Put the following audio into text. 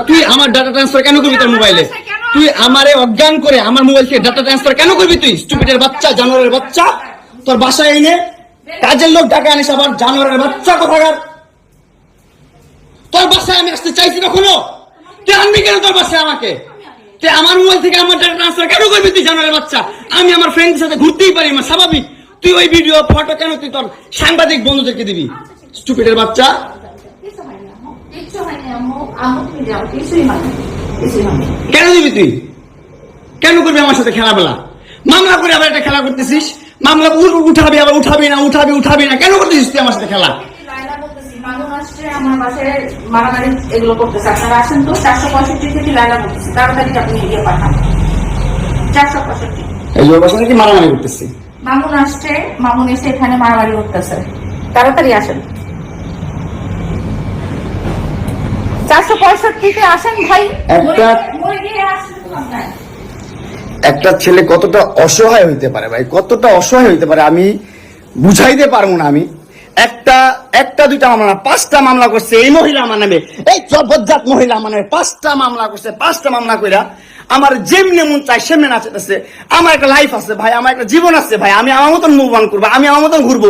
তুই আমার data transfer কেন করবি তোর মোবাইলে? তুই আমারে অজ্ঞান করে আমার মোবাইল থেকে ডাটা ট্রান্সফার কেন করবি? তুই স্টুপিডের বাচ্চা, জানোয়ারের বাচ্চা। তোর বাসায় এনে কাজের লোক ডাকা আনিস, আবার জানোয়ারের বাচ্চা কোথাকার। তোর বাসায় আমি আসতে চাইছি কখনো? তুই আনবি কেন তোর বাসায় আমাকে? তুই আমার মোবাইল থেকে আমার ডাটা ট্রান্সফার কেন করবি? তুই জানোয়ারের বাচ্চা। আমি আমার ফ্রেন্ডের সাথে ঘুরতেই পারি, আমার স্বাভাবিক। তুই ওই ভিডিও ফটো কেন তুই তোর সাংবাদিক বন্ধুদেরকে দিবি? স্টুপিডের বাচ্চা। কেন দিবি তুই? কেন করবি আমার সাথে খেলাবেলা? মামলা করে আবার একটা খেলা করতেছিস। মামলা উঠাবি, আবার উঠাবি না, উঠাবি না, কেন করতেছিস তুই আমার সাথে খেলা? আমার বাসায় মারামারি এগুলো করতেছে। আপনারা আসেন তো, 465 থেকে লাইলা করতেছে, তাড়াতাড়ি আপনি এগিয়ে পাঠান। 465 এই লোক বাসা নাকি মারামারি করতেছি। মামুন আসছে, মামুন এসে এখানে মারামারি করতেছে, তাড়াতাড়ি আসেন। 465 থেকে আসেন ভাই। একটা ছেলে কতটা অসহায় হইতে পারে ভাই, কতটা অসহায় হইতে পারে আমি বুঝাইতে পারবো না। আমি একটা দুইটা মামলা না, 5টা মামলা করছে এই মহিলা আমার নামে। এই জবরদস্ত মহিলা আমার নামে 5টা মামলা করছে। 5টা মামলা কইরা আমার যেমনি মন চাই সেমনি নাচতেছে। আমার একটা লাইফ আছে ভাই, আমার একটা জীবন আছে ভাই। আমি আমার মতন মুভ অন করবো, আমি আমার মতন ঘুরবো।